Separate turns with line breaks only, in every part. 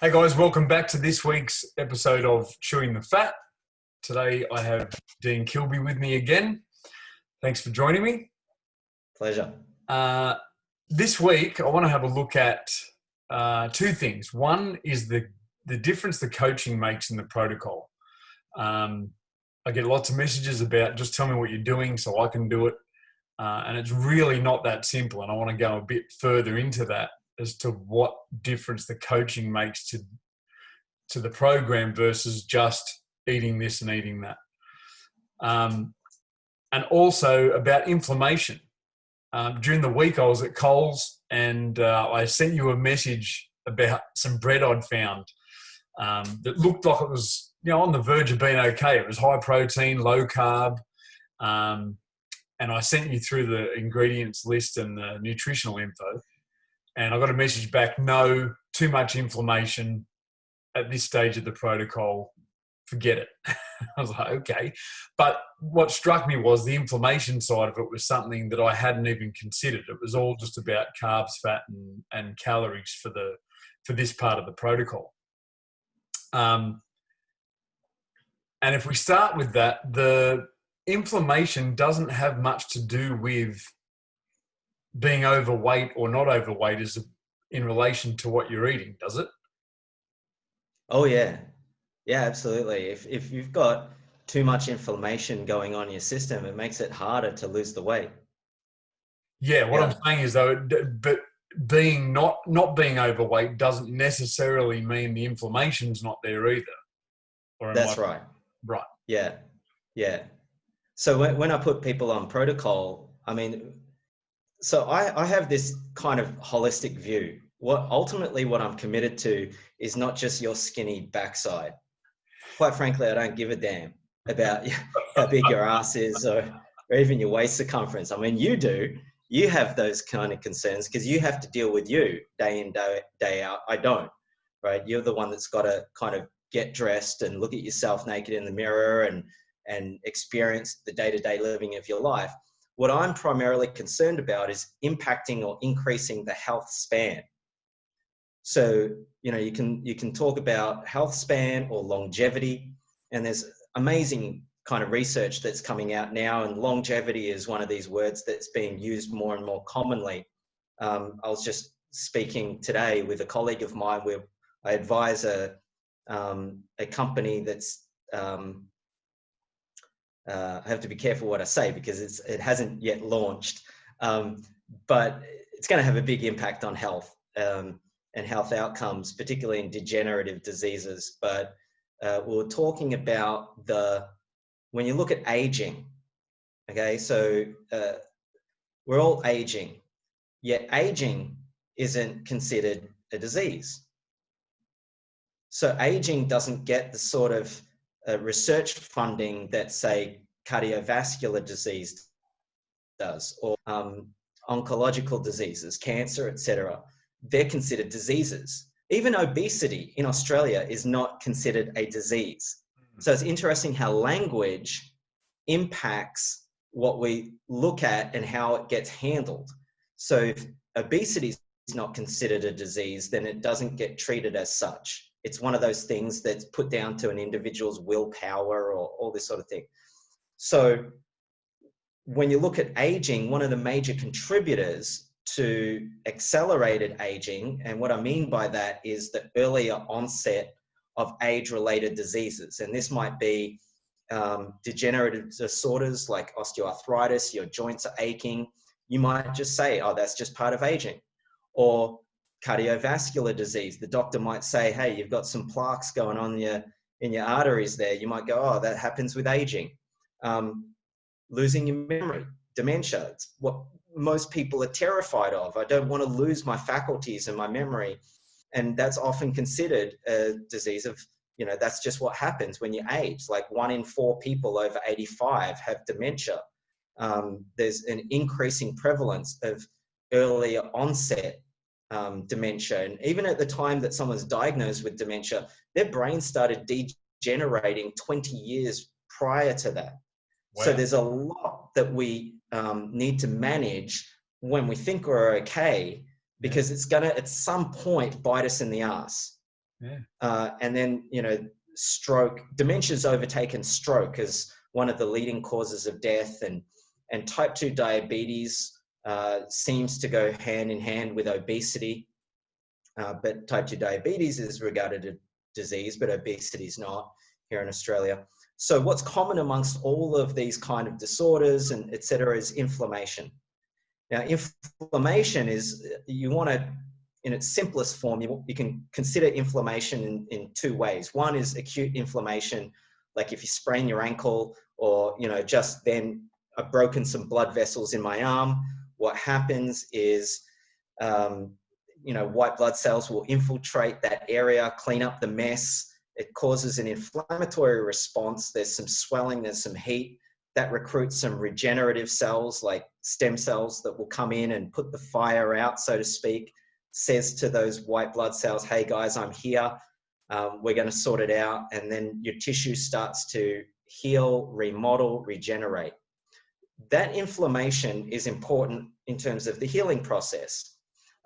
Hey guys, welcome back to this week's episode of Chewing the Fat. Today I have Dean Kilby with me again. Thanks for joining me.
Pleasure.
This week I want to have a look at two things. One is the difference the coaching makes in the protocol. I get lots of messages about just tell me what you're doing so I can do it. And it's really not that simple. And I want to go a bit further into that as to what difference the coaching makes to the program versus just eating this and eating that. And also about inflammation. During the week I was at Coles and I sent you a message about some bread I'd found that looked like it was, on the verge of being okay. It was high protein, low carb. And I sent you through the ingredients list and the nutritional info. And I got a message back, no, too much inflammation at this stage of the protocol, forget it. I was like, okay. But what struck me was the inflammation side of it was something that I hadn't even considered. It was all just about carbs, fat, and calories for this part of the protocol. And if we start with that, the inflammation doesn't have much to do with being overweight or not overweight in relation to what you're eating, does it?
Oh yeah. Yeah, absolutely. If you've got too much inflammation going on in your system, it makes it harder to lose the weight.
Yeah, what I'm saying is though, but being not being overweight doesn't necessarily mean the inflammation's not there either.
That's right.
Right.
Yeah. Yeah. So when I put people on protocol, so I have this kind of holistic view. What I'm committed to is not just your skinny backside. Quite frankly, I don't give a damn about how big your ass is or even your waist circumference. I mean, you do. You have those kind of concerns because you have to deal with you day in, day out. I don't, right? You're the one that's got to kind of get dressed and look at yourself naked in the mirror and experience the day-to-day living of your life. What I'm primarily concerned about is impacting or increasing the health span. So, you can talk about health span or longevity, and there's amazing kind of research that's coming out now, and longevity is one of these words that's being used more and more commonly. I was just speaking today with a colleague of mine where I advise a company that's I have to be careful what I say because it hasn't yet launched, but it's going to have a big impact on health and health outcomes, particularly in degenerative diseases. But we were talking about when you look at aging, okay, so we're all aging, yet aging isn't considered a disease. So aging doesn't get the sort of research funding that, say, cardiovascular disease does, or oncological diseases, cancer, etc. They're considered diseases. Even obesity in Australia is not considered a disease. So it's interesting how language impacts what we look at and how it gets handled. So if obesity is not considered a disease, then it doesn't get treated as such. It's one of those things that's put down to an individual's willpower or all this sort of thing. So when you look at aging, one of the major contributors to accelerated aging, and what I mean by that is the earlier onset of age-related diseases. And this might be degenerative disorders like osteoarthritis, your joints are aching. You might just say, oh, that's just part of aging. Or cardiovascular disease. The doctor might say, hey, you've got some plaques going on in your arteries there. You might go, oh, that happens with aging. Losing your memory, dementia. It's what most people are terrified of. I don't want to lose my faculties and my memory. And that's often considered a disease of, that's just what happens when you age. Like 1 in 4 people over 85 have dementia. There's an increasing prevalence of earlier onset dementia. And even at the time that someone's diagnosed with dementia, their brain started degenerating 20 years prior to that. Wow. So there's a lot that we need to manage when we think we're okay, because it's going to, at some point, bite us in the ass. And then, stroke, dementia's overtaken stroke as one of the leading causes of death, and type 2 diabetes seems to go hand in hand with obesity. But type 2 diabetes is regarded as a disease, but obesity is not here in Australia. So what's common amongst all of these kind of disorders and et cetera is inflammation. Now, inflammation is, you want to, in its simplest form, you can consider inflammation in two ways. One is acute inflammation, like if you sprain your ankle, or, just then I've broken some blood vessels in my arm. What happens is, white blood cells will infiltrate that area, clean up the mess. It causes an inflammatory response. There's some swelling, there's some heat. That recruits some regenerative cells like stem cells that will come in and put the fire out, so to speak, says to those white blood cells, hey guys, I'm here. We're going to sort it out. And then your tissue starts to heal, remodel, regenerate. That inflammation is important in terms of the healing process.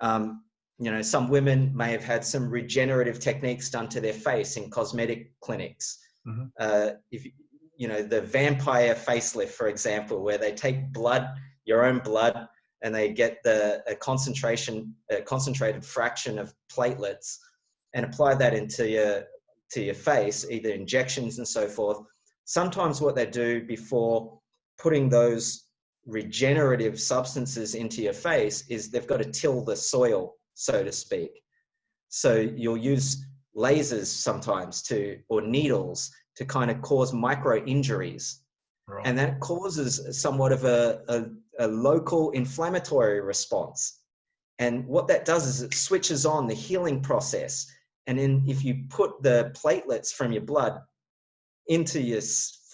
Some women may have had some regenerative techniques done to their face in cosmetic clinics. If the vampire facelift, for example, where they take blood, your own blood, and they get a concentrated fraction of platelets and apply that into your face, either injections and so forth. Sometimes what they do before putting those regenerative substances into your face is they've got to till the soil, so to speak. So you'll use lasers sometimes or needles to kind of cause micro injuries. Right. And that causes somewhat of a local inflammatory response. And what that does is it switches on the healing process. And then if you put the platelets from your blood into your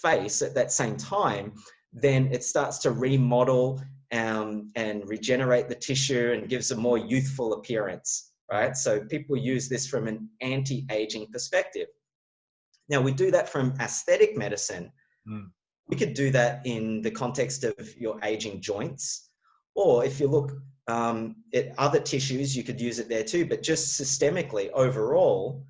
face at that same time, then it starts to remodel and regenerate the tissue and gives a more youthful appearance, right? So people use this from an anti-aging perspective. Now, we do that from aesthetic medicine. We could do that in the context of your aging joints. Or if you look at other tissues, you could use it there too. But just systemically, overall,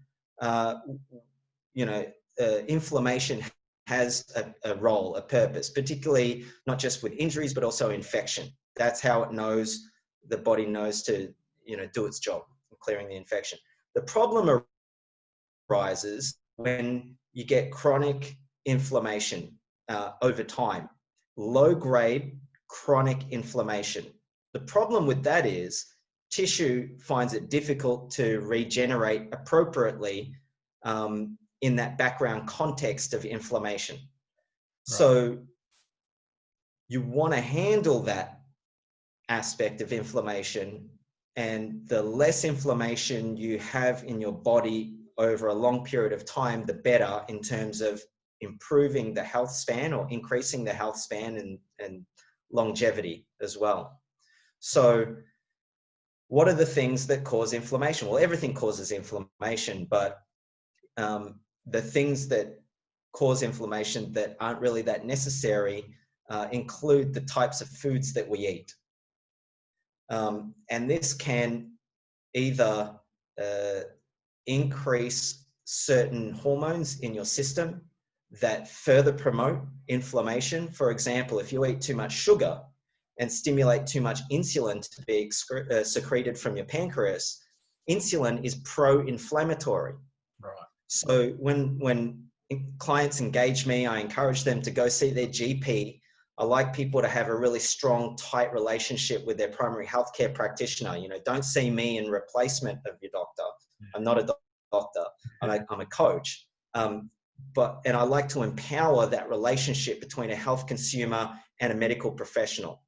inflammation has a role, a purpose, particularly not just with injuries, but also infection. That's how the body knows to, do its job in clearing the infection. The problem arises when you get chronic inflammation over time, low-grade chronic inflammation. The problem with that is tissue finds it difficult to regenerate appropriately in that background context of inflammation. Right. So you want to handle that aspect of inflammation, and the less inflammation you have in your body over a long period of time, the better in terms of improving the health span or increasing the health span and longevity as well. So what are the things that cause inflammation? Well, everything causes inflammation, but the things that cause inflammation that aren't really that necessary include the types of foods that we eat. And this can either increase certain hormones in your system that further promote inflammation. For example, if you eat too much sugar and stimulate too much insulin to be secreted from your pancreas, insulin is pro-inflammatory. Right. So when clients engage me, I encourage them to go see their GP. I like people to have a really strong, tight relationship with their primary healthcare practitioner. Don't see me in replacement of your doctor. I'm not a doctor. I'm a coach. And I like to empower that relationship between a health consumer and a medical professional.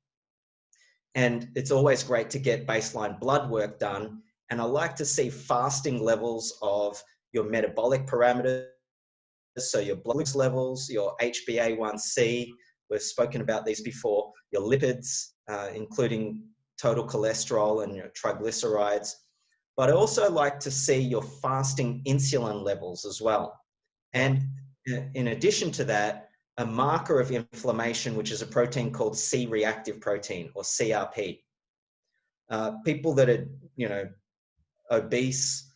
And it's always great to get baseline blood work done. And I like to see fasting levels of your metabolic parameters, so your blood glucose levels, your HbA1c, we've spoken about these before, your lipids, including total cholesterol and your triglycerides. But I also like to see your fasting insulin levels as well. And in addition to that, a marker of inflammation, which is a protein called C-reactive protein, or CRP. People that are, obese,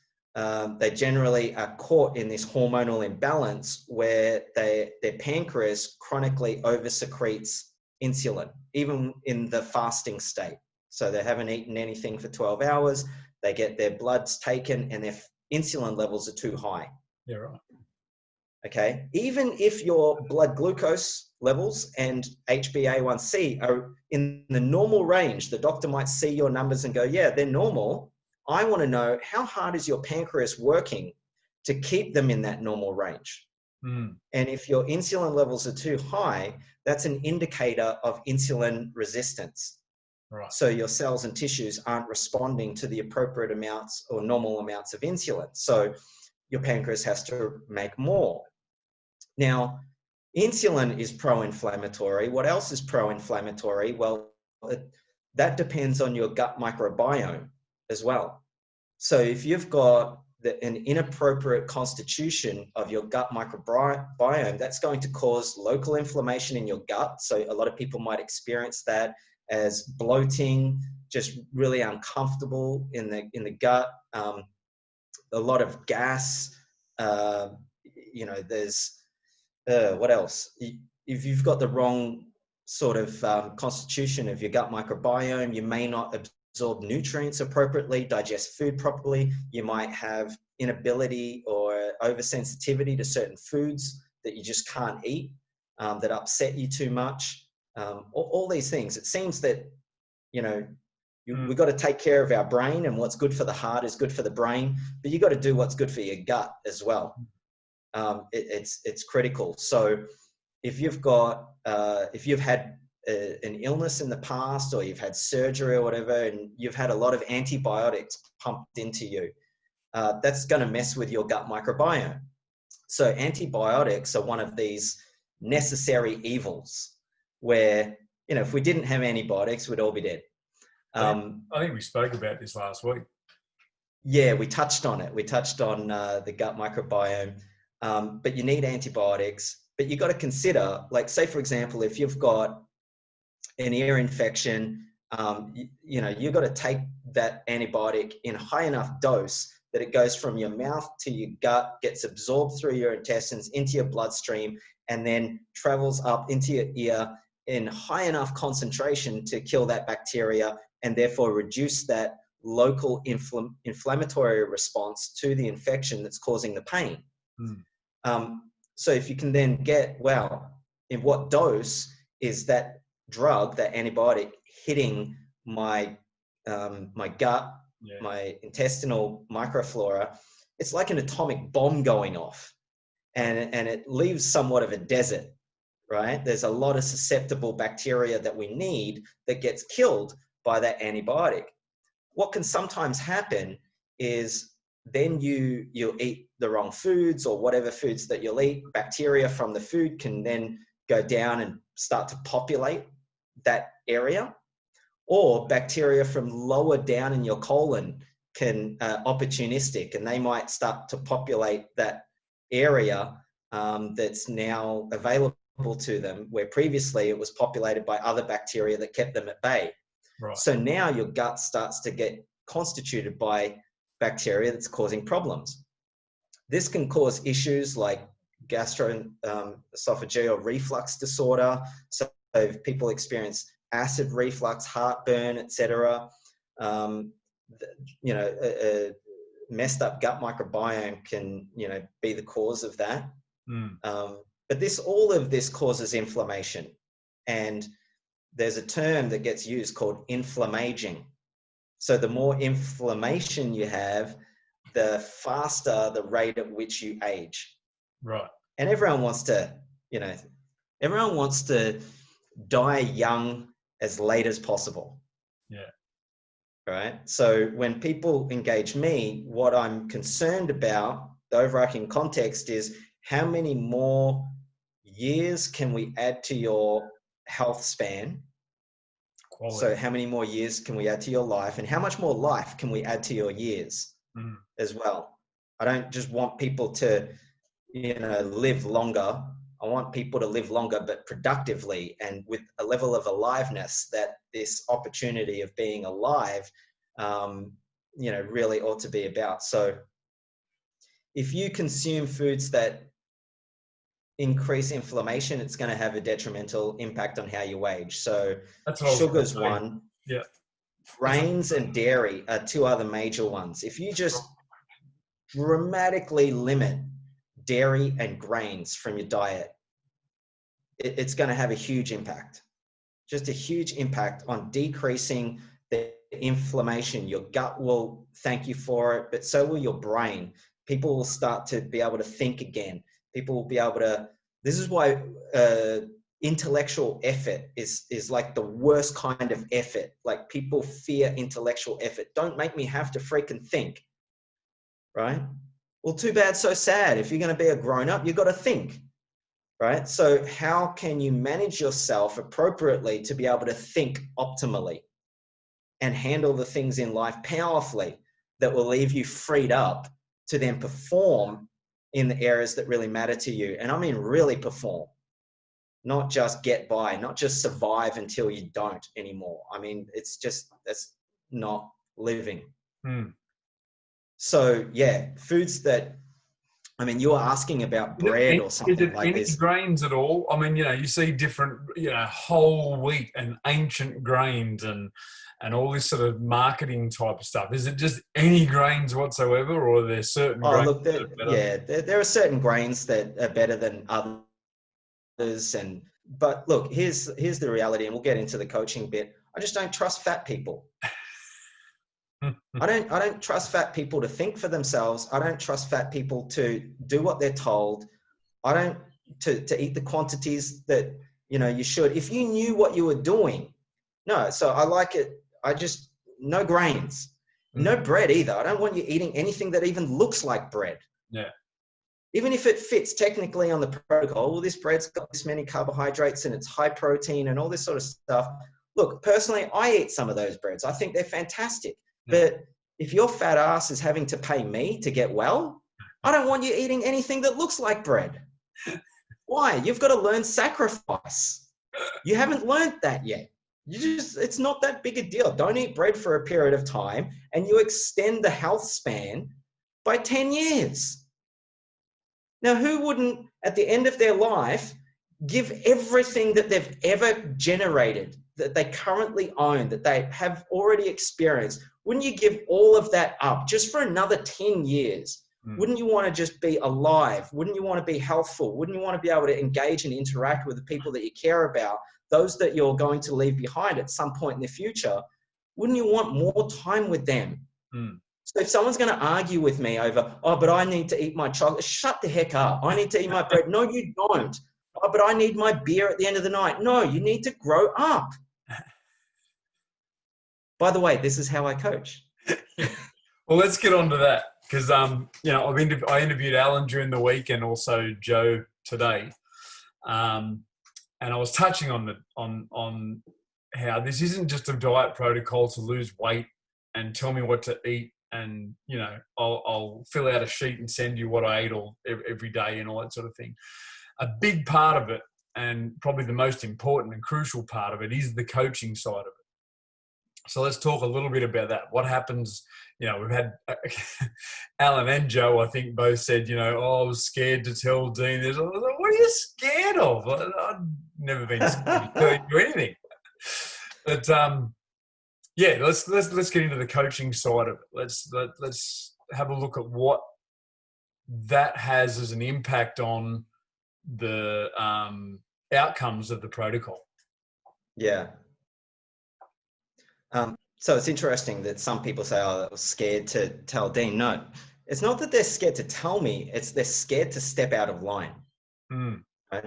they generally are caught in this hormonal imbalance where their pancreas chronically oversecretes insulin, even in the fasting state. So they haven't eaten anything for 12 hours, they get their bloods taken and their insulin levels are too high.
Yeah, right.
Okay. Even if your blood glucose levels and HbA1c are in the normal range, the doctor might see your numbers and go, yeah, they're normal. I want to know, how hard is your pancreas working to keep them in that normal range? And if your insulin levels are too high, that's an indicator of insulin resistance.
Right.
So your cells and tissues aren't responding to the appropriate amounts or normal amounts of insulin. So your pancreas has to make more. Now, insulin is pro-inflammatory. What else is pro-inflammatory? Well, that depends on your gut microbiome as well. So if you've got an inappropriate constitution of your gut microbiome, that's going to cause local inflammation in your gut. So a lot of people might experience that as bloating, just really uncomfortable in the gut, a lot of gas. There's what else? If you've got the wrong sort of constitution of your gut microbiome, you may not absorb nutrients appropriately, digest food properly. You might have inability or oversensitivity to certain foods that you just can't eat, that upset you too much. All these things. It seems that, we've got to take care of our brain, and what's good for the heart is good for the brain, but you've got to do what's good for your gut as well. It's critical. So if you've got, if you've had an illness in the past, or you've had surgery or whatever, and you've had a lot of antibiotics pumped into you, that's going to mess with your gut microbiome. So antibiotics are one of these necessary evils where, if we didn't have antibiotics, we'd all be dead.
I think we spoke about this last week.
Yeah, we touched on it. We touched on the gut microbiome. But you need antibiotics. But you've got to consider, like, say, for example, if you've got an ear infection, you've got to take that antibiotic in a high enough dose that it goes from your mouth to your gut, gets absorbed through your intestines into your bloodstream, and then travels up into your ear in high enough concentration to kill that bacteria and therefore reduce that local inflammatory response to the infection that's causing the pain. So if you can then get, in what dose is that drug, that antibiotic, hitting my gut, my intestinal microflora? It's like an atomic bomb going off, and it leaves somewhat of a desert, right? There's a lot of susceptible bacteria that we need that gets killed by that antibiotic. What can sometimes happen is then you'll eat the wrong foods, or whatever foods that you'll eat, bacteria from the food can then go down and start to populate that area, or bacteria from lower down in your colon can opportunistic, and they might start to populate that area that's now available to them, where previously it was populated by other bacteria that kept them at bay. Right. So now your gut starts to get constituted by bacteria that's causing problems. This can cause issues like gastroesophageal reflux disorder. So if people experience acid reflux, heartburn, etc., a messed up gut microbiome can, be the cause of that. But all of this causes inflammation, and there's a term that gets used called inflammaging. So the more inflammation you have, the faster the rate at which you age.
Right.
And everyone wants to die young as late as possible.
Yeah.
Right. So when people engage me, what I'm concerned about, the overarching context, is how many more years can we add to your health span? Quality. So how many more years can we add to your life, and how much more life can we add to your years as well? I don't just want people to, live longer. I want people to live longer, but productively and with a level of aliveness that this opportunity of being alive, really ought to be about. So if you consume foods that increase inflammation, it's going to have a detrimental impact on how you age. So
That's what I was going to
sugar's
say.
one.
Yeah.
Grains and dairy are two other major ones. If you just dramatically limit dairy and grains from your diet, it's going to have a huge impact. Just a huge impact on decreasing the inflammation. Your gut will thank you for it, but so will your brain. People will start to be able to think again. People will be able to, this is why intellectual effort is like the worst kind of effort. Like, people fear intellectual effort. Don't make me have to freaking think, right? Well, too bad, so sad. If you're going to be a grown-up, you've got to think, right? So how can you manage yourself appropriately to be able to think optimally and handle the things in life powerfully that will leave you freed up to then perform in the areas that really matter to you? And I mean really perform, not just get by, not just survive until you don't anymore. I mean, it's just, that's not living. So yeah, foods that, I mean, you were asking about bread or something
Is it
like
any
this.
grains at all? I mean, you see different, whole wheat and ancient grains and all this sort of marketing type of stuff. Is it just any grains whatsoever, or are there certain
Oh,
grains
look,
that are better?
there are certain grains that are better than others. But look, here's the reality, and we'll get into the coaching bit. I just don't trust fat people. I don't trust fat people to think for themselves. I don't trust fat people to do what they're told. I don't to eat the quantities that you should. If you knew what you were doing, no. So I like it. No grains, no bread either. I don't want you eating anything that even looks like bread.
Yeah.
Even if it fits technically on the protocol, well, this bread's got this many carbohydrates and it's high protein and all this sort of stuff. Look, personally, I eat some of those breads. I think they're fantastic. But if your fat ass is having to pay me to get well, I don't want you eating anything that looks like bread. Why? You've got to learn sacrifice. You haven't learned that yet. It's not that big a deal. Don't eat bread for a period of time and you extend the health span by 10 years. Now, who wouldn't, at the end of their life, give everything that they've ever generated, that they currently own, that they have already experienced? Wouldn't you give all of that up just for another 10 years? Wouldn't you want to just be alive? Wouldn't you want to be healthful? Wouldn't you want to be able to engage and interact with the people that you care about, those that you're going to leave behind at some point in the future? Wouldn't you want more time with them? So if someone's going to argue with me over, oh, but I need to eat my chocolate, shut the heck up. I need to eat my bread. No, you don't. Oh, but I need my beer at the end of the night. No, you need to grow up. By the way, this is how I coach.
Well, let's get on to that, because I interviewed Alan during the week and also Joe today, and I was touching on how this isn't just a diet protocol to lose weight and tell me what to eat, and I'll fill out a sheet and send you what I ate every day and all that sort of thing. A big part of it, and probably the most important and crucial part of it, is the coaching side of it. So let's talk a little bit about that. What happens, we've had Alan and Joe, I think, both said, I was scared to tell Dean this. I was like, what are you scared of? I've never been scared to tell you anything. But yeah, let's get into the coaching side of it. Let's have a look at what that has as an impact on the outcomes of the protocol.
Yeah. So it's interesting that some people say, oh, I was scared to tell Dean. No, it's not that they're scared to tell me. It's they're scared to step out of line. Right?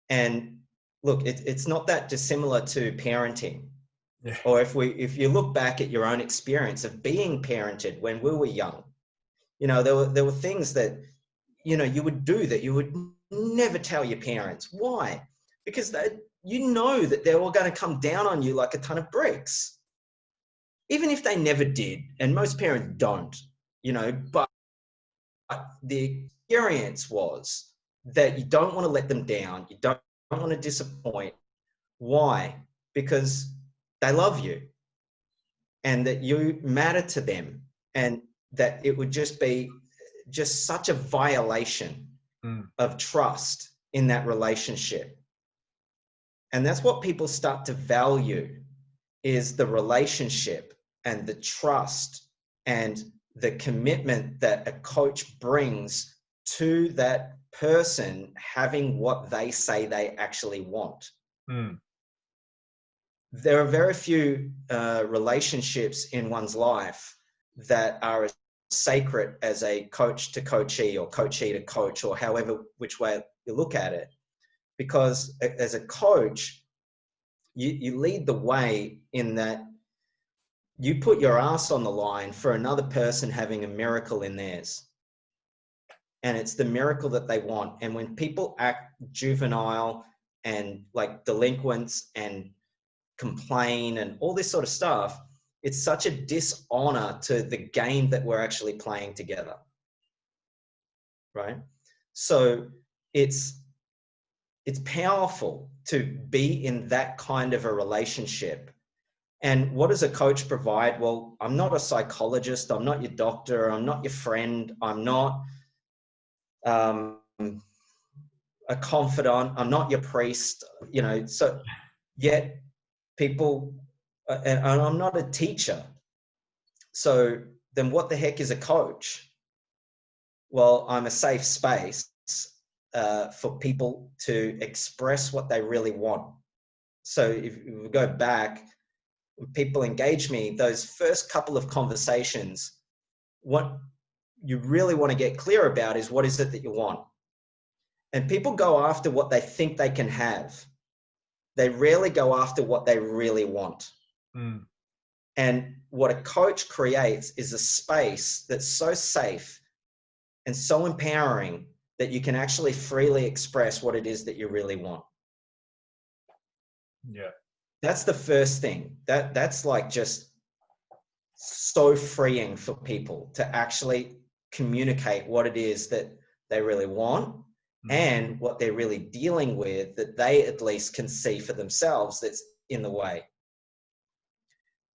And look, it's not that dissimilar to parenting.
Yeah.
Or if you look back at your own experience of being parented when we were young, there were things that, you would do that you would never tell your parents. Why? Because that they were going to come down on you like a ton of bricks. Even if they never did, and most parents don't, but the experience was that you don't want to let them down. You don't want to disappoint. Why? Because they love you and that you matter to them, and that it would just be just such a violation
Mm.
of trust in that relationship. And that's what people start to value, is the relationship and the trust and the commitment that a coach brings to that person having what they say they actually want.
Mm.
There are very few relationships in one's life that are as sacred as a coach to coachee or coachee to coach, or however which way you look at it. Because as a coach, you lead the way in that you put your ass on the line for another person having a miracle in theirs. And it's the miracle that they want. And when people act juvenile and like delinquents and complain and all this sort of stuff, it's such a dishonor to the game that we're actually playing together. Right? So it's powerful to be in that kind of a relationship. And what does a coach provide? Well, I'm not a psychologist. I'm not your doctor. I'm not your friend. I'm not a confidant. I'm not your priest, so yet people, and I'm not a teacher. So then what the heck is a coach? Well, I'm a safe space for people to express what they really want. So if we go back, when people engage me, those first couple of conversations, what you really want to get clear about is what is it that you want. And people go after what they think they can have. They rarely go after what they really want.
Mm.
And what a coach creates is a space that's so safe and so empowering that you can actually freely express what it is that you really want.
Yeah.
That's the first thing. That's like just so freeing for people to actually communicate what it is that they really want and what they're really dealing with, that they at least can see for themselves that's in the way.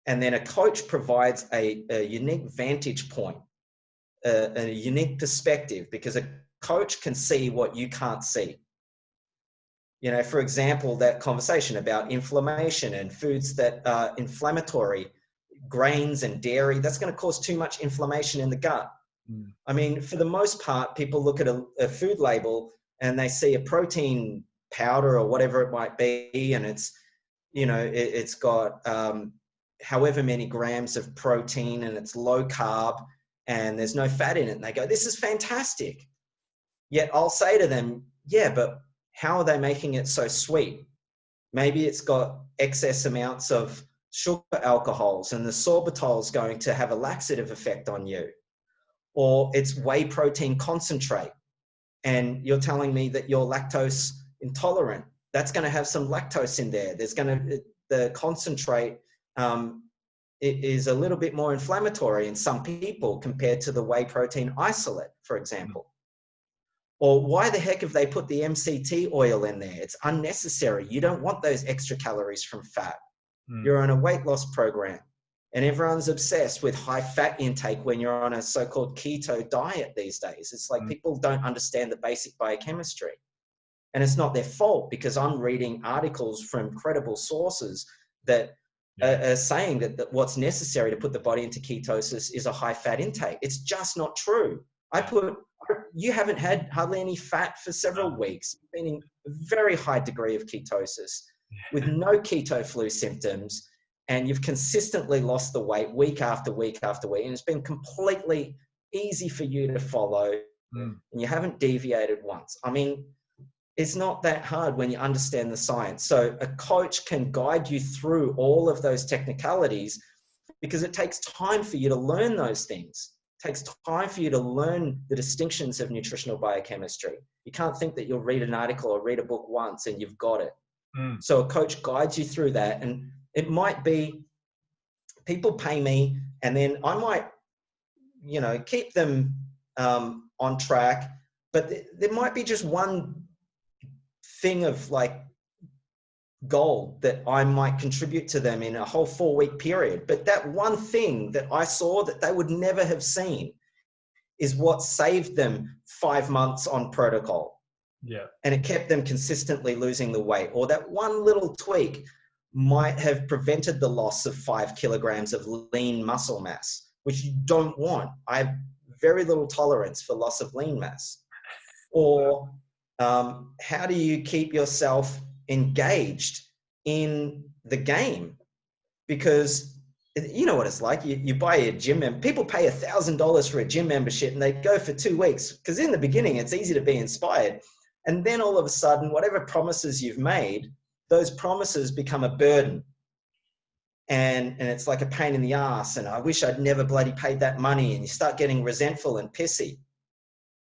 And then a coach provides a unique vantage point, a unique perspective, because a coach can see what you can't see. For example, that conversation about inflammation and foods that are inflammatory, grains and dairy, that's going to cause too much inflammation in the gut. I mean, for the most part, people look at a food label and they see a protein powder or whatever it might be, and it's, it's got however many grams of protein and it's low carb and there's no fat in it. And they go, this is fantastic. Yet I'll say to them, yeah, but how are they making it so sweet? Maybe it's got excess amounts of sugar alcohols and the sorbitol is going to have a laxative effect on you. Or it's whey protein concentrate and you're telling me that you're lactose intolerant. That's going to have some lactose in there. The concentrate it is a little bit more inflammatory in some people compared to the whey protein isolate, for example. Or why the heck have they put the MCT oil in there? It's unnecessary. You don't want those extra calories from fat. You're on a weight loss program. And everyone's obsessed with high fat intake when you're on a so-called keto diet these days. It's like people don't understand the basic biochemistry. And it's not their fault, because I'm reading articles from credible sources that are saying that what's necessary to put the body into ketosis is a high fat intake. It's just not true. You haven't had hardly any fat for several weeks. You've been in a very high degree of ketosis with no keto flu symptoms, and you've consistently lost the weight week after week after week, and it's been completely easy for you to follow, and you haven't deviated once. I mean, it's not that hard when you understand the science. So a coach can guide you through all of those technicalities, because it takes time for you to learn those things. It takes time for you to learn the distinctions of nutritional biochemistry. You can't think that you'll read an article or read a book once and you've got it. So a coach guides you through that. And it might be people pay me and then I might, keep them on track, but there might be just one thing of like goal that I might contribute to them in a whole 4-week period. But that one thing that I saw that they would never have seen is what saved them 5 months on protocol.
Yeah.
And it kept them consistently losing the weight. Or that one little tweak might have prevented the loss of 5 kilograms of lean muscle mass, which you don't want. I have very little tolerance for loss of lean mass. Or how do you keep yourself engaged in the game? Because you know what it's like. You buy a gym membership. People pay $1,000 for a gym membership and they go for 2 weeks, because in the beginning it's easy to be inspired. And then all of a sudden, whatever promises you've made, those promises become a burden. And it's like a pain in the ass. And I wish I'd never bloody paid that money. And you start getting resentful and pissy,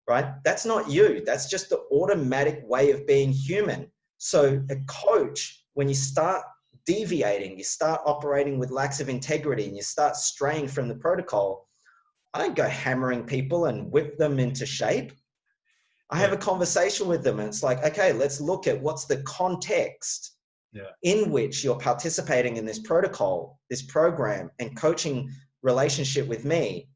right? That's not you. That's just the automatic way of being human. So a coach, when you start deviating, you start operating with lacks of integrity, and you start straying from the protocol, I don't go hammering people and whip them into shape. I have a conversation with them, and it's like, okay, let's look at what's the context in which you're participating in this protocol, this program and coaching relationship with me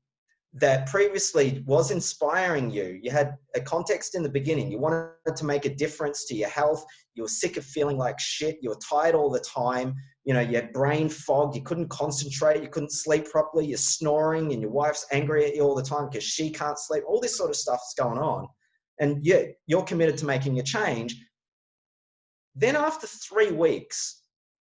that previously was inspiring you. You had a context in the beginning. You wanted to make a difference to your health. You were sick of feeling like shit. You were tired all the time. You know, you had brain fog. You couldn't concentrate. You couldn't sleep properly. You're snoring, and your wife's angry at you all the time because she can't sleep. All this sort of stuff's going on. And yet you're committed to making a change. Then after 3 weeks,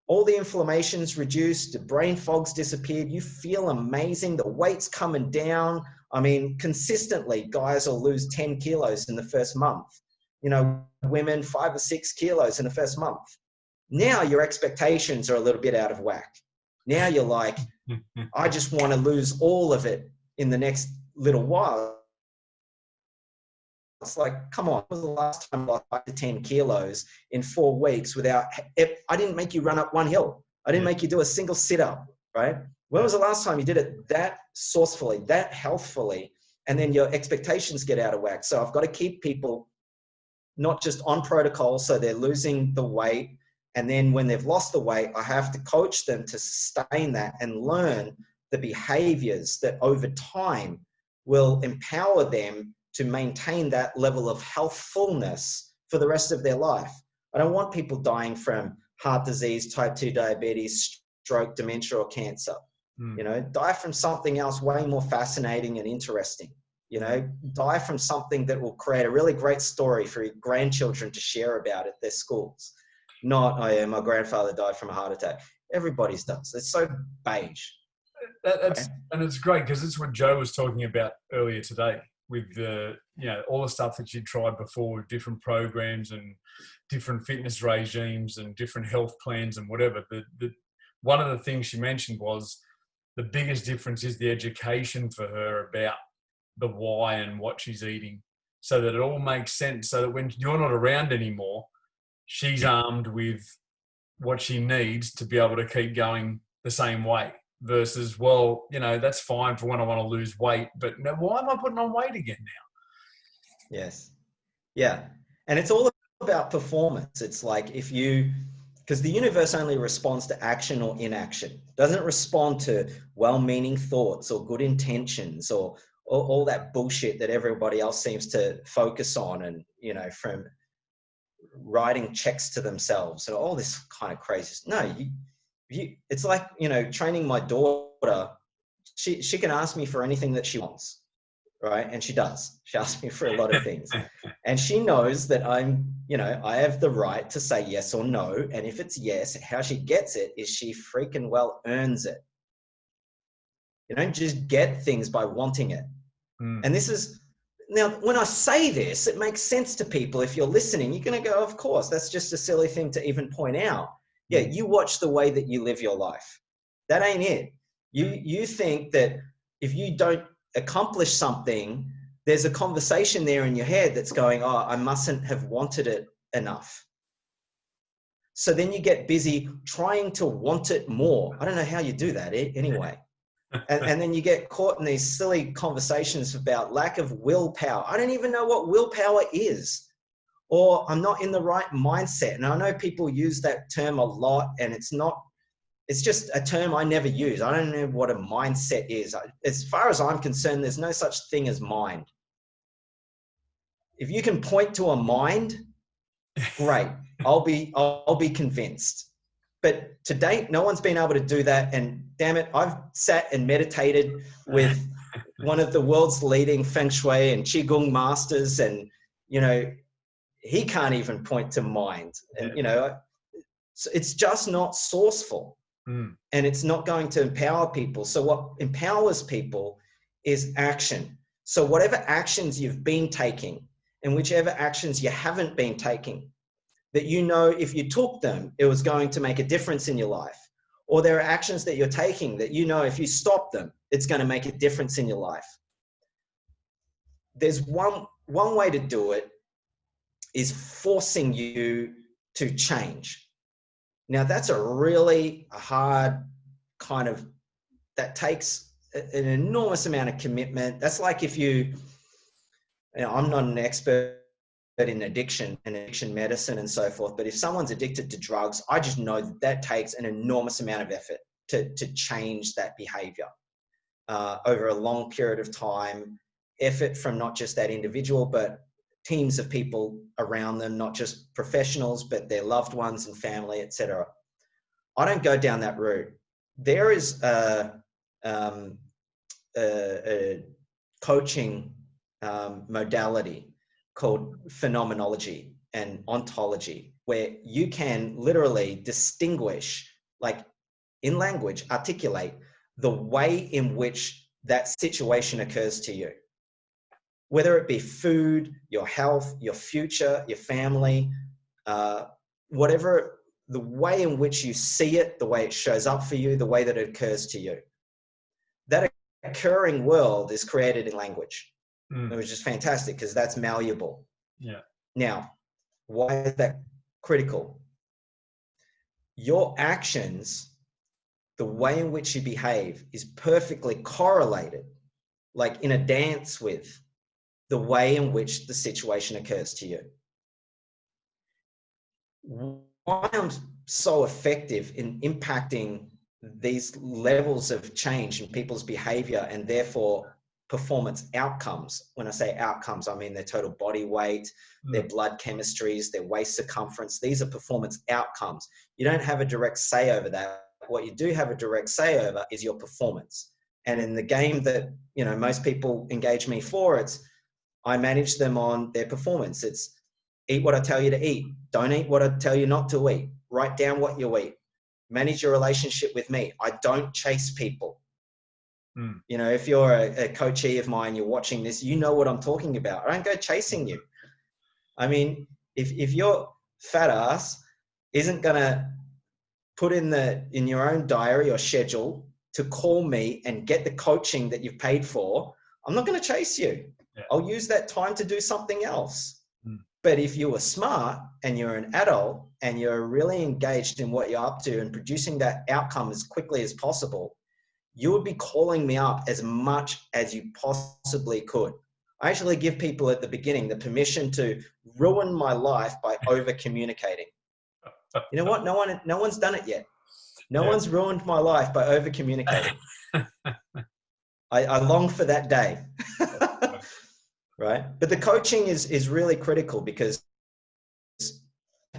all the inflammation's reduced, the brain fog's disappeared, you feel amazing, the weight's coming down. I mean, consistently, guys will lose 10 kilos in the first month. You know, women 5 or 6 kilos in the first month. Now your expectations are a little bit out of whack. Now you're like, I just want to lose all of it in the next little while. It's like, come on, when was the last time I lost 5 to 10 kilos in 4 weeks without, I didn't make you run up one hill. I didn't make you do a single sit-up, right? When was the last time you did it that sourcefully, that healthfully, and then your expectations get out of whack? So I've got to keep people not just on protocol, so they're losing the weight. And then when they've lost the weight, I have to coach them to sustain that and learn the behaviors that over time will empower them to maintain that level of healthfulness for the rest of their life. I don't want people dying from heart disease, type 2 diabetes, stroke, dementia, or cancer. You know, die from something else way more fascinating and interesting. You know, die from something that will create a really great story for your grandchildren to share about at their schools. Not, oh yeah, my grandfather died from a heart attack. Everybody's does. It's so beige.
And it's great because it's what Joe was talking about earlier today, with the, you know, all the stuff that she tried before with different programs and different fitness regimes and different health plans and whatever. One of the things she mentioned was the biggest difference is the education for her about the why and what she's eating, so that it all makes sense, so that when you're not around anymore, she's armed with what she needs to be able to keep going the same way. Versus, well, you know, that's fine for when I want to lose weight, but now why am I putting on weight again now?
Yes. Yeah. And it's all about performance. It's like because the universe only responds to action or inaction. It doesn't respond to well-meaning thoughts or good intentions or all that bullshit that everybody else seems to focus on. And, you know, from writing checks to themselves and all this kind of crazy. No, it's like, you know, training my daughter. She can ask me for anything that she wants, right? And she does. She asks me for a lot of things. And she knows that I'm, you know, I have the right to say yes or no. And if it's yes, how she gets it is she freaking well earns it. You don't just get things by wanting it. And this is, now, when I say this, it makes sense to people. If you're listening, you're going to go, of course, that's just a silly thing to even point out. Yeah, you watch the way that you live your life. That ain't it. You think that if you don't accomplish something, there's a conversation there in your head that's going, oh, I mustn't have wanted it enough. So then you get busy trying to want it more. I don't know how you do that anyway. And then you get caught in these silly conversations about lack of willpower. I don't even know what willpower is. Or I'm not in the right mindset. And I know people use that term a lot, and it's not it's just a term I never use. I don't know what a mindset is. As far as I'm concerned, there's no such thing as mind. If you can point to a mind, great. I'll be convinced. But to date, no one's been able to do that. And damn it, I've sat and meditated with one of the world's leading feng shui and qigong masters, and he can't even point to mind. And so it's just not sourceful. And it's not going to empower people. So what empowers people is action. So whatever actions you've been taking and whichever actions you haven't been taking, that if you took them, it was going to make a difference in your life. Or there are actions that you're taking that if you stop them, it's going to make a difference in your life. There's one way to do it is forcing you to change. Now that's a really hard that takes an enormous amount of commitment. That's like if I'm not an expert in addiction and addiction medicine and so forth, but if someone's addicted to drugs, I just know that takes an enormous amount of effort to change that behavior over a long period of time, effort from not just that individual, but teams of people around them, not just professionals, but their loved ones and family, etc. I don't go down that route. There is a coaching modality called phenomenology and ontology, where you can literally distinguish, like in language, articulate the way in which that situation occurs to you. Whether it be food, your health, your future, your family, whatever, the way in which you see it, the way it shows up for you, the way that it occurs to you. That occurring world is created in language, which is fantastic because that's malleable.
Yeah.
Now, why is that critical? Your actions, the way in which you behave, is perfectly correlated, like in a dance with the way in which the situation occurs to you. Why I'm so effective in impacting these levels of change in people's behavior and therefore performance outcomes. When I say outcomes, I mean their total body weight, their blood chemistries, their waist circumference. These are performance outcomes. You don't have a direct say over that. What you do have a direct say over is your performance. And in the game that, most people engage me for, I manage them on their performance. It's eat what I tell you to eat. Don't eat what I tell you not to eat. Write down what you eat. Manage your relationship with me. I don't chase people. If you're a coachee of mine, you're watching this, you know what I'm talking about. I don't go chasing you. I mean, if your fat ass isn't going to put in your own diary or schedule to call me and get the coaching that you've paid for, I'm not going to chase you. Yeah. I'll use that time to do something else. But if you are smart and you're an adult and you're really engaged in what you're up to and producing that outcome as quickly as possible, you would be calling me up as much as you possibly could. I actually give people at the beginning the permission to ruin my life by over communicating. You know what? No one's done it yet. No one's ruined my life by over communicating. I long for that day. Right? But the coaching is really critical because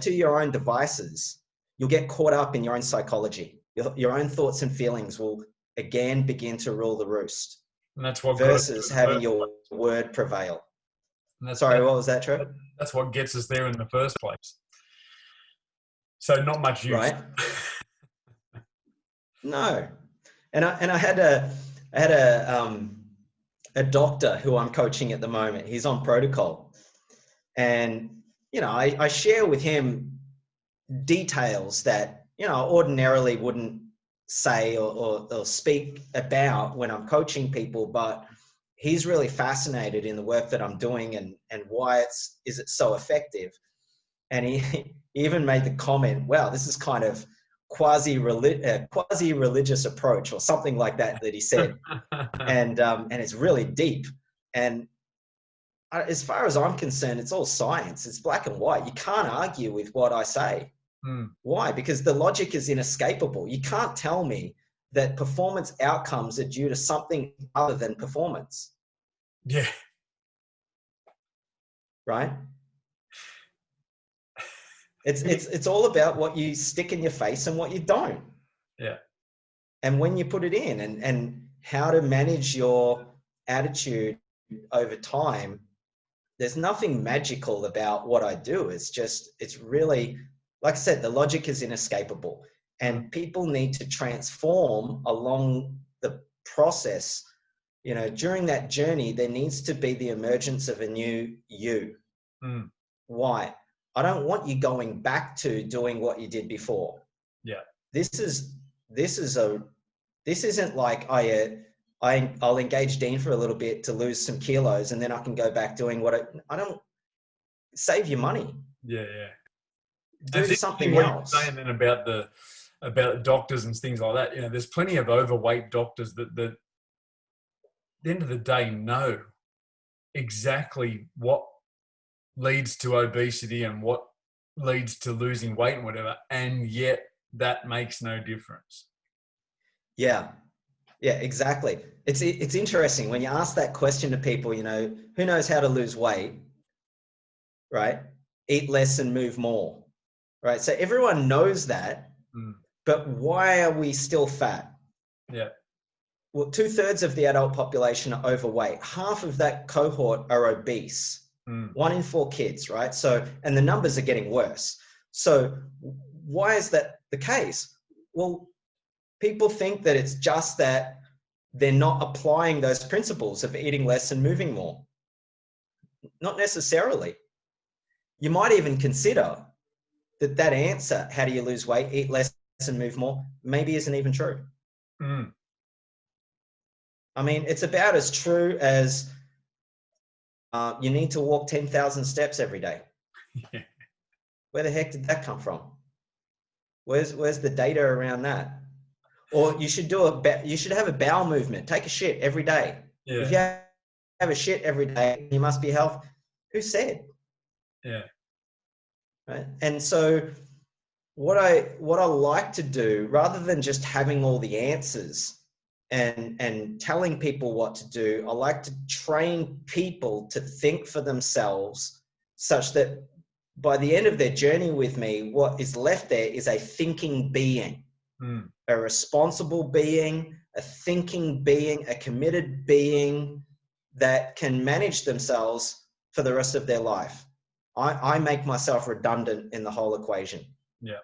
to your own devices, you'll get caught up in your own psychology. Your own thoughts and feelings will again begin to rule the roost.
And that's what
versus having your word prevail. Sorry, what was that, Trev?
That's what gets us there in the first place. So not much use.
Right? No. And I had a doctor who I'm coaching at the moment. He's on protocol. And, I share with him details that, I ordinarily wouldn't say or speak about when I'm coaching people, but he's really fascinated in the work that I'm doing and why is it so effective. And he even made the comment, wow, this is kind of quasi-religious approach or something like that he said. And it's really deep. And as far as I'm concerned, it's all science. It's black and white. You can't argue with what I say.
Mm.
Why? Because the logic is inescapable. You can't tell me that performance outcomes are due to something other than performance,
Yeah.
right? It's all about what you stick in your face and what you don't.
Yeah.
And when you put it in, and how to manage your attitude over time. There's nothing magical about what I do. It's really, like I said, the logic is inescapable, and people need to transform along the process. You know, during that journey, there needs to be the emergence of a new you.
Mm.
Why? I don't want you going back to doing what you did before.
Yeah.
This is this is a this isn't like I'll engage Dean for a little bit to lose some kilos, and then I can go back doing what I don't. Save your money.
Yeah. Yeah. And
Do
it's interesting
something
what you're
else.
saying then about doctors and things like that. You know, there's plenty of overweight doctors that at the end of the day know exactly what leads to obesity and what leads to losing weight and whatever, and yet that makes no difference.
Yeah, yeah, exactly. It's interesting when you ask that question to people. You know, who knows how to lose weight, right? Eat less and move more, right? So everyone knows that,
Mm.
but why are we still fat?
Yeah.
Well, 2/3 of the adult population are overweight. Half of that cohort are obese.
Mm.
1 in 4 kids, right? So, and the numbers are getting worse. So why is that the case? Well, people think that it's just that they're not applying those principles of eating less and moving more. Not necessarily. You might even consider that answer, how do you lose weight, eat less and move more, maybe isn't even true.
Mm.
I mean, it's about as true as you need to walk 10,000 steps every day.
Yeah.
Where the heck did that come from? Where's the data around that? Or you should you should have a bowel movement. Take a shit every day.
Yeah.
If you have a shit every day, you must be healthy. Who said?
Yeah.
Right? And so what I like to do, rather than just having all the answers and telling people what to do, I like to train people to think for themselves, such that by the end of their journey with me, what is left there is a thinking being,
Mm.
a responsible being, a thinking being, a committed being that can manage themselves for the rest of their life. I make myself redundant in the whole equation.
Yeah.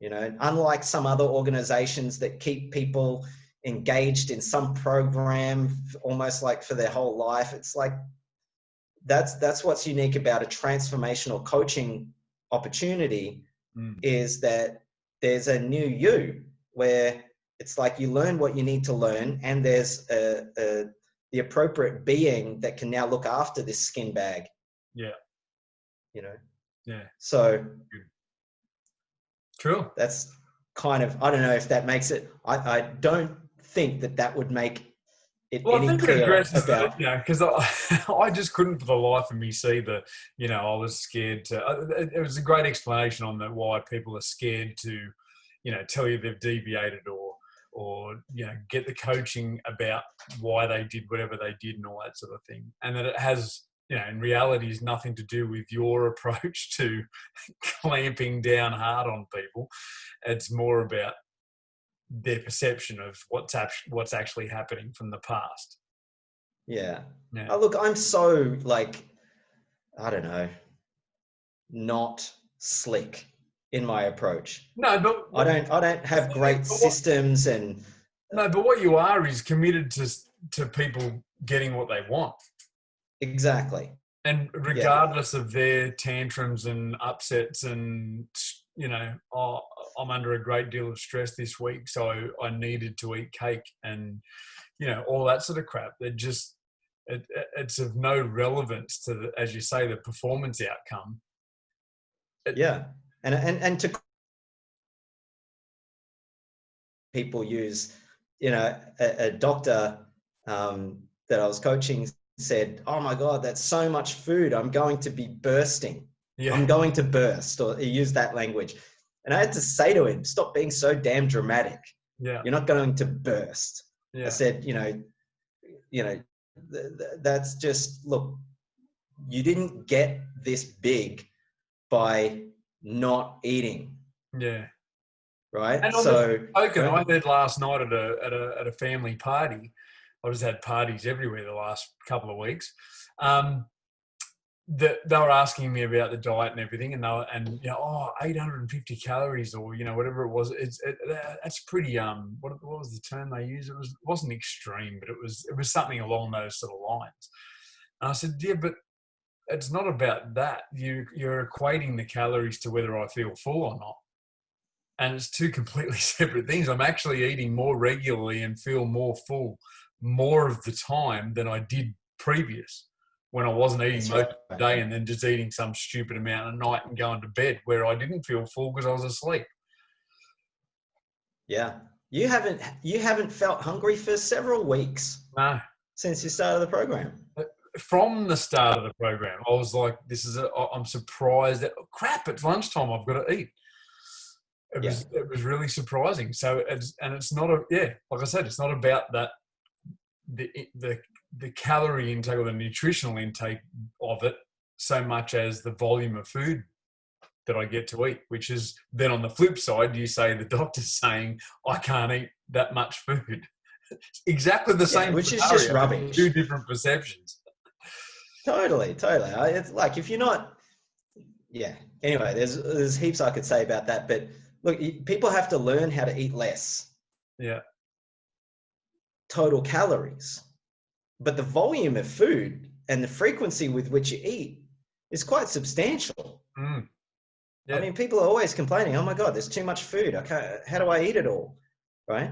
You know, unlike some other organizations that keep people engaged in some program almost like for their whole life, it's like that's what's unique about a transformational coaching opportunity.
Mm.
Is that there's a new you where it's like you learn what you need to learn, and there's the appropriate being that can now look after this skin bag.
Yeah.
You know.
Yeah.
So
Cool.
that's kind of, I don't know if that makes it. I don't think that would make it
Well, I
any
think it
clearer
addresses the,
about.
you know, because I just couldn't for the life of me see the, you know, I was scared to, it was a great explanation on that, why people are scared to, you know, tell you they've deviated or, you know, get the coaching about why they did whatever they did and all that sort of thing. And that it has, you know, in reality is nothing to do with your approach to clamping down hard on people. It's more about their perception of what's actually happening from the past.
Yeah.
Yeah.
Oh, look, I'm so like, I don't know, not slick in my approach.
No, but
I don't have great systems and
but what you are is committed to people getting what they want,
exactly.
and
Yeah.
regardless of their tantrums and upsets, and you know, oh, I'm under a great deal of stress this week, so I needed to eat cake, and you know, all that sort of crap. They're just it's of no relevance to the, as you say, the performance outcome.
Yeah. And to people use, you know, a doctor that I was coaching said, "Oh my God, that's so much food. I'm going to be bursting."
Yeah.
I'm going to burst, or he used that language. And I had to say to him, stop being so damn dramatic.
Yeah.
You're not going to burst.
Yeah.
I said, that's just, look, you didn't get this big by not eating.
Yeah.
Right.
And on the
So
token, I heard last night at a family party. I just had parties everywhere the last couple of weeks. That they were asking me about the diet and everything, and 850 calories, or whatever it was. That's pretty what was the term they used? It wasn't extreme, but it was something along those sort of lines. And I said, yeah, but it's not about that. You're equating the calories to whether I feel full or not. And it's two completely separate things. I'm actually eating more regularly and feel more full more of the time than I did previous, when I wasn't eating most of the day and then just eating some stupid amount at night and going to bed where I didn't feel full because I was asleep.
Yeah. You haven't felt hungry for several weeks.
No.
Since you started the program.
From the start of the program, I was like, I'm surprised that, crap, it's lunchtime, I've got to eat. It was really surprising. So it's not like I said, it's not about that, the calorie intake or the nutritional intake of it, so much as the volume of food that I get to eat, which is then on the flip side, you say the doctor's saying I can't eat that much food. Exactly the same,
which is just rubbish.
Two different perceptions.
Totally. It's like, if you're not, Anyway, there's heaps I could say about that, but look, people have to learn how to eat less.
Yeah.
Total calories, but the volume of food and the frequency with which you eat is quite substantial. Yeah. I mean, people are always complaining, oh my God, there's too much food. How do I eat it all? Right?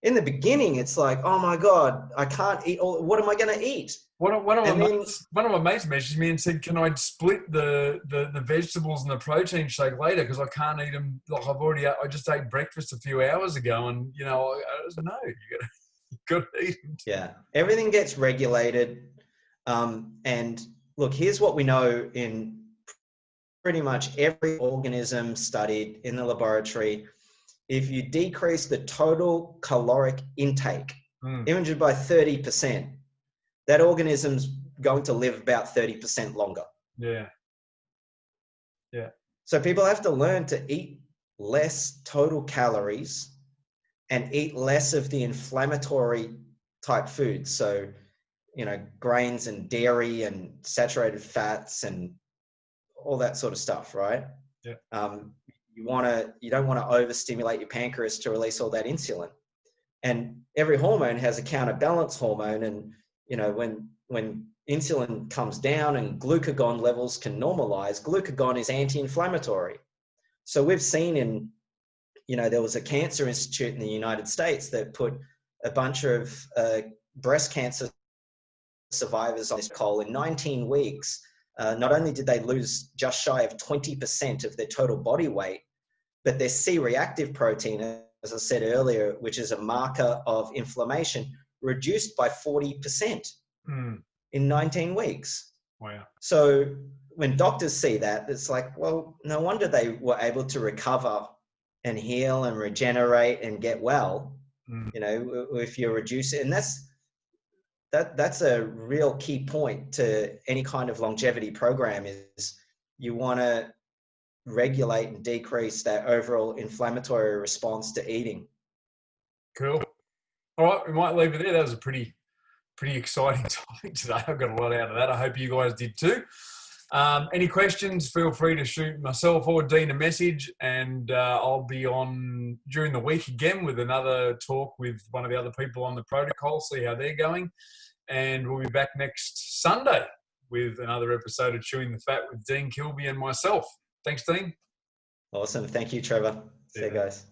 In the beginning, it's like, oh my God, I can't eat all. What am I going to eat?
One of my mates messaged me and said, can I split the vegetables and the protein shake later? Because I can't eat them. Like I just ate breakfast a few hours ago, and I said, no, you got to eat them.
Yeah. Everything gets regulated. And look, here's what we know in pretty much every organism studied in the laboratory. If you decrease the total caloric intake, even by 30%, that organism's going to live about 30% longer.
Yeah. Yeah.
So people have to learn to eat less total calories and eat less of the inflammatory type foods. So, grains and dairy and saturated fats and all that sort of stuff, right?
Yeah.
You don't want to overstimulate your pancreas to release all that insulin. And every hormone has a counterbalance hormone. And, when insulin comes down and glucagon levels can normalize, glucagon is anti-inflammatory. So we've seen there was a cancer institute in the United States that put a bunch of breast cancer survivors on this protocol in 19 weeks. Not only did they lose just shy of 20% of their total body weight, but their C-reactive protein, as I said earlier, which is a marker of inflammation, reduced by 40% in 19 weeks.
Wow.
So when doctors see that, it's like, well, no wonder they were able to recover and heal and regenerate and get well. If you're reducing, and that's a real key point to any kind of longevity program, is you want to regulate and decrease that overall inflammatory response to eating.
Cool. All right, we might leave it there. That was a pretty exciting topic today. I've got a lot out of that. I hope you guys did too. Any questions, feel free to shoot myself or Dean a message, and I'll be on during the week again with another talk with one of the other people on the protocol, see how they're going. And we'll be back next Sunday with another episode of Chewing the Fat with Dean Kilby and myself. Thanks, Dean.
Awesome. Thank you, Trevor. See you guys.